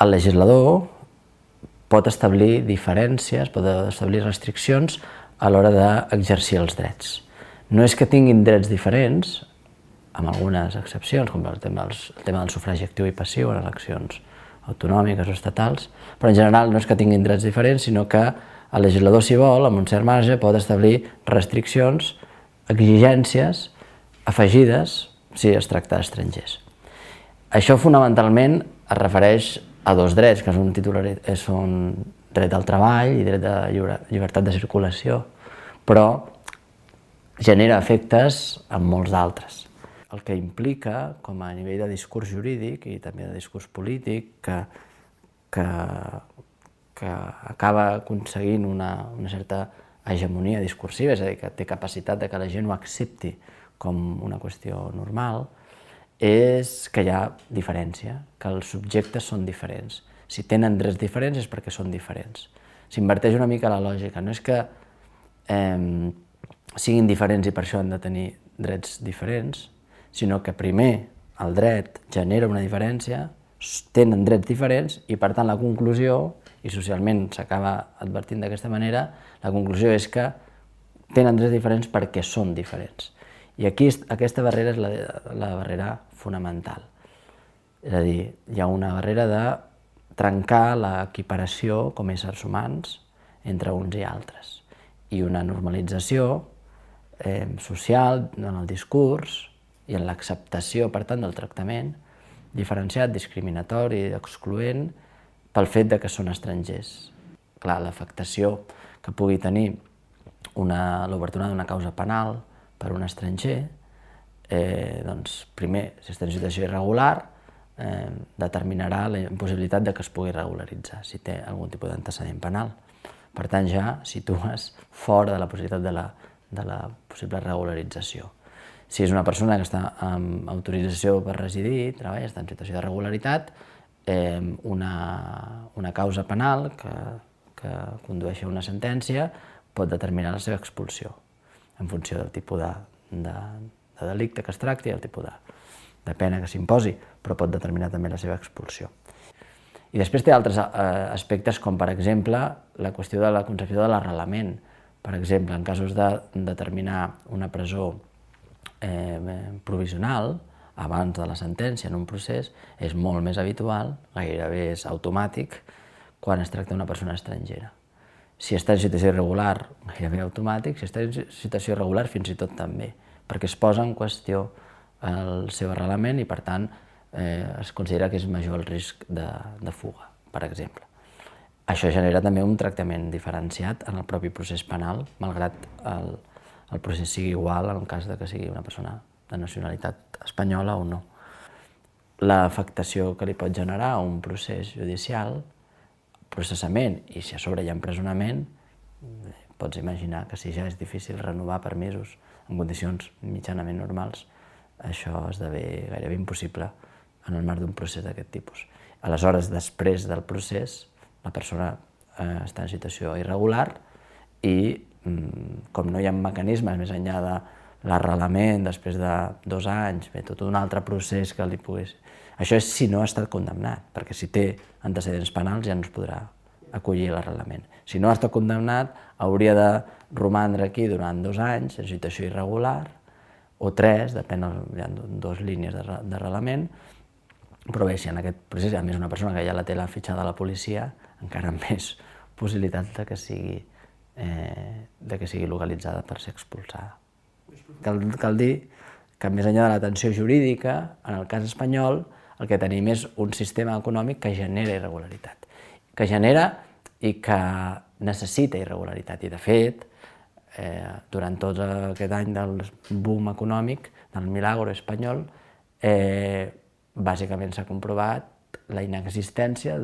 El legislador pot establir diferències, pot establir restriccions a l'hora d'exercir els drets. No és que tinguin drets diferents, amb algunes excepcions, com el tema del sufragi actiu i passiu en eleccions autonòmiques o estatals, però en general no és que tinguin drets diferents, sinó que el legislador, si vol, amb un cert marge, pot establir restriccions, exigències afegides si es tracta d'estrangers. Això fonamentalment es refereix a dos drets, que són dret al treball i dret a llibertat de circulació, però genera efectes en molts d'altres. El que implica, com a nivell de discurs jurídic i també de discurs polític, que acaba aconseguint una certa hegemonia discursiva, és a dir, que té capacitat de que la gent ho accepti com una qüestió normal, és que hi ha diferència, que els subjectes són diferents. Si tenen drets diferents és perquè són diferents. S'inverteix una mica la lògica, no és que siguin diferents i per això han de tenir drets diferents, sinó que primer el dret genera una diferència, tenen drets diferents i per tant la conclusió, i socialment s'acaba advertint d'aquesta manera, la conclusió és que tenen drets diferents perquè són diferents. I aquí aquesta barrera és la barrera fonamental. És a dir, hi ha una barrera de trencar l'equiparació com a éssers humans entre uns i altres i una normalització social en el discurs i en l'acceptació, per tant, del tractament diferenciat, discriminatori, excloent, pel fet que són estrangers. Clar, l'afectació que pugui tenir l'obertura d'una causa penal per un estranger, doncs, primer, si està en situació irregular, determinarà la impossibilitat que es pugui regularitzar, si té algun tipus d'antecedent penal. Per tant, ja situes fora de la possibilitat de la possible regularització. Si és una persona que està amb autorització per residir, treballa, està en situació de regularitat, una causa penal que condueixi a una sentència pot determinar la seva expulsió en funció del tipus de delicte que es tracti i el tipus de pena que s'imposi, però pot determinar també la seva expulsió. I després té altres aspectes com, per exemple, la qüestió de la concepció de l'arrelament. Per exemple, en casos de determinar una presó provisional, abans de la sentència en un procés, és molt més habitual, gairebé és automàtic, quan es tracta d'una persona estrangera. Si està en situació irregular, gairebé automàtic, si està en situació irregular, fins i tot també, perquè es posa en qüestió el seu arrelament i, per tant, es considera que és major el risc de fuga, per exemple. Això genera també un tractament diferenciat en el propi procés penal, malgrat el procés sigui igual en el cas que sigui una persona de nacionalitat espanyola o no. L'afectació que li pot generar a un procés judicial, processament, i si a sobre hi ha empresonament, pots imaginar que si ja és difícil renovar permisos en condicions mitjanament normals, això esdevé gairebé impossible en el marc d'un procés d'aquest tipus. Aleshores, després del procés, la persona està en situació irregular i, com no hi ha mecanismes més enllà de l'arrelament després de 2 anys, tot un altre procés que li pogués... Això és si no ha estat condemnat, perquè si té antecedents penals ja no es podrà acollir l'arrelament. Si no ha estat condemnat, hauria de romandre aquí durant 2 anys en situació irregular, o 3, depèn, hi ha 2 línies d'arrelament, però bé, si en aquest procés hi ha més una persona que ja la té la fitxa de la policia, encara més possibilitat que sigui localitzada per ser expulsada. Cal dir que més enllà de l'atenció jurídica, en el cas espanyol, el que tenim és un sistema econòmic que genera irregularitat, que genera i que necessita irregularitat. I de fet, durant tot aquest any del boom econòmic, del milagro espanyol, bàsicament s'ha comprovat la inexistència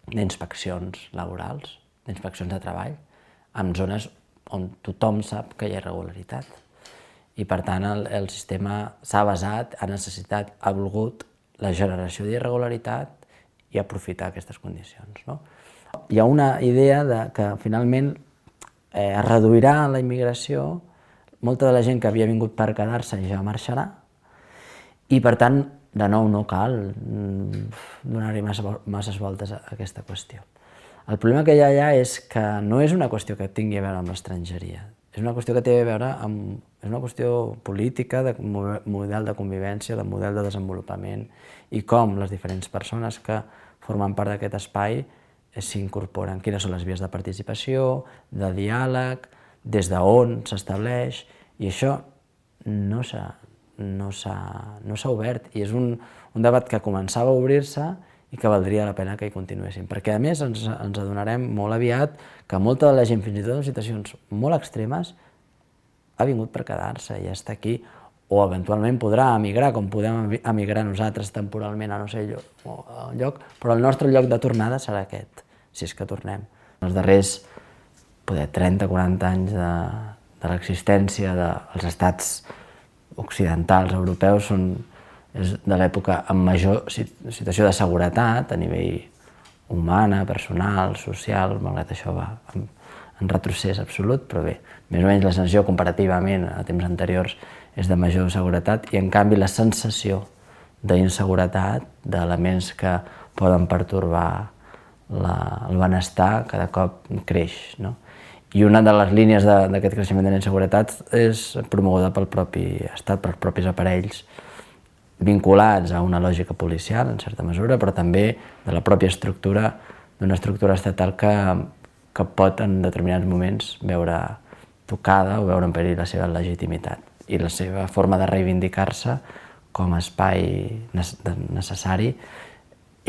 d'inspeccions laborals, d'inspeccions de treball, en zones on tothom sap que hi ha irregularitat. I per tant el sistema s'ha basat, ha necessitat, ha volgut la generació d'irregularitat i aprofitar aquestes condicions. Hi ha una idea que finalment es reduirà la immigració, molta de la gent que havia vingut per quedar-se ja marxarà, i per tant de nou, no cal donar-hi masses voltes a aquesta qüestió. El problema que hi ha allà és que no és una qüestió que tingui a veure amb l'estrangeria, és una qüestió que té a veure amb... és una qüestió política, de model de convivència, de model de desenvolupament i com les diferents persones que formen part d'aquest espai s'incorporen, quines són les vies de participació, de diàleg, des d'on s'estableix, i això no s'ha obert, i és un debat que començava a obrir-se i que valdria la pena que hi continuéssim, perquè a més ens adonarem molt aviat que molta de la gent, fins i tot en situacions molt extremes, ha vingut per quedar-se i està aquí, o eventualment podrà emigrar, com podem emigrar nosaltres temporalment a no sé lloc, però el nostre lloc de tornada serà aquest, si és que tornem. Els darrers 30-40 anys de l'existència dels estats occidentals, europeus, és de l'època amb major situació de seguretat a nivell humana, personal, social, malgrat això va en retrocés absolut, però bé, més o menys la sensació comparativament a temps anteriors és de major seguretat i en canvi la sensació d'inseguretat, d'elements que poden pertorbar el benestar, cada cop creix, no? I una de les línies d'aquest creixement de la inseguretat és promoguda pel propi estat, pels propis aparells vinculats a una lògica policial, en certa mesura, però també de la pròpia estructura, d'una estructura estatal que pot en determinats moments veure tocada o veure en perill la seva legitimitat i la seva forma de reivindicar-se com a espai necessari,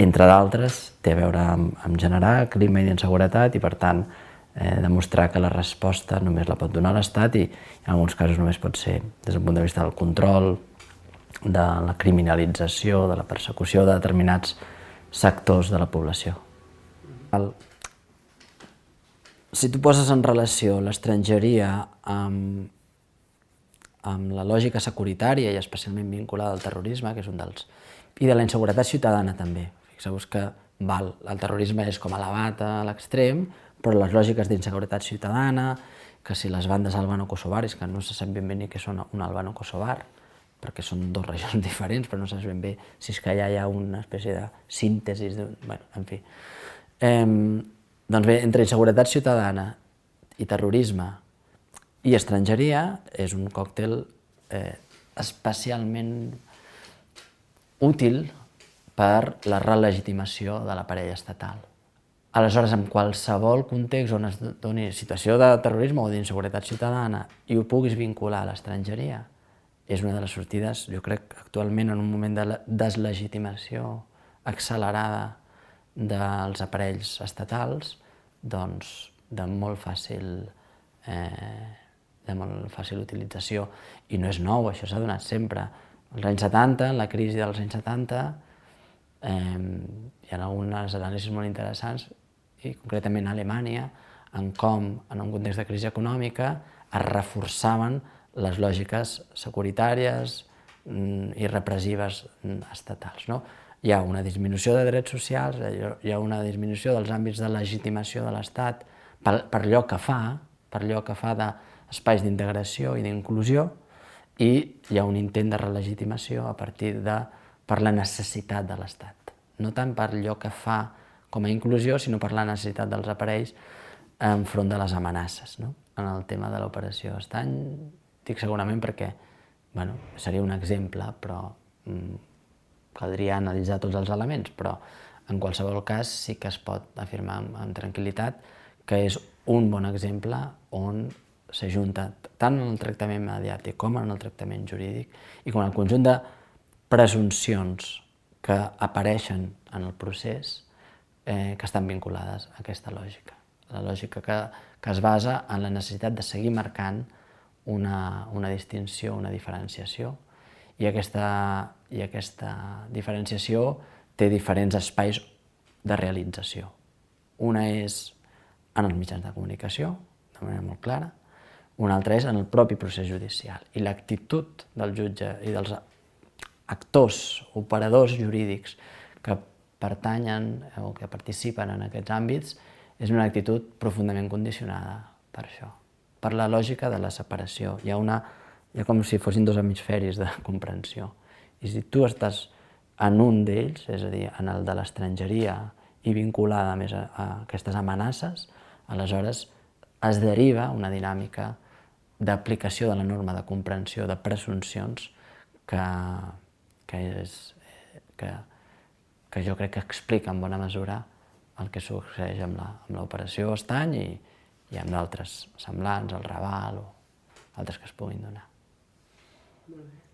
entre d'altres, té a veure amb generar clima d'inseguretat i, per tant, demostrar que la resposta només la pot donar l'Estat i en alguns casos només pot ser des del punt de vista del control, de la criminalització, de la persecució de determinats sectors de la població. Si tu poses en relació l'estrangeria amb la lògica securitària i especialment vinculada al terrorisme, que és un dels... i de la inseguretat ciutadana també. Fixeu-vos que el terrorisme és com elevat a l'extrem, però les lògiques d'inseguretat ciutadana, que si les bandes albano-kosovaris, que no se sap ben bé ni què són un albano-kosovar, perquè són dues regions diferents, però no saps ben bé si és que allà hi ha una espècie de síntesi, en fi. Doncs bé, entre inseguretat ciutadana i terrorisme i estrangeria és un còctel especialment útil per la relegitimació de l'aparell estatal. Aleshores, en qualsevol context on es doni situació de terrorisme o d'inseguretat ciutadana i ho puguis vincular a l'estrangeria, és una de les sortides, jo crec, actualment en un moment de deslegitimació accelerada dels aparells estatals, doncs de molt fàcil utilització. I no és nou, això s'ha donat sempre. Als anys 70, en la crisi dels anys 70, hi ha algunes anàlisis molt interessants, i concretament a Alemanya, en com, en un context de crisi econòmica, es reforçaven les lògiques securitàries i repressives estatals. Hi ha una disminució de drets socials, hi ha una disminució dels àmbits de legitimació de l'Estat per allò que fa d'espais d'integració i d'inclusió, i hi ha un intent de relegitimació a partir per la necessitat de l'Estat. No tant per allò que fa com a inclusió, sinó per la necessitat dels aparells enfront de les amenaces. En el tema de l'operació Estany, dic segurament perquè seria un exemple, però caldria analitzar tots els elements, però en qualsevol cas sí que es pot afirmar amb tranquil·litat que és un bon exemple on s'ajunta tant en el tractament mediàtic com en el tractament jurídic i com en el conjunt de presumpcions que apareixen en el procés que estan vinculades a aquesta lògica. La lògica que es basa en la necessitat de seguir marcant una distinció, una diferenciació, i aquesta diferenciació té diferents espais de realització. Una és en els mitjans de comunicació, de manera molt clara, una altra és en el propi procés judicial. I l'actitud del jutge i dels actors, operadors jurídics que pertanyen o que participen en aquests àmbits és una actitud profundament condicionada per això, per la lògica de la separació. Hi ha com si fossin dos hemisferis de comprensió. I si tu estàs en un d'ells, és a dir, en el de l'estrangeria i vinculada més a aquestes amenaces, aleshores es deriva una dinàmica d'aplicació de la norma de comprensió de presumpcions que jo crec que explica en bona mesura el que succeeix amb l'operació Estany i amb d'altres semblants, el Raval o altres que es puguin donar. Molt bé.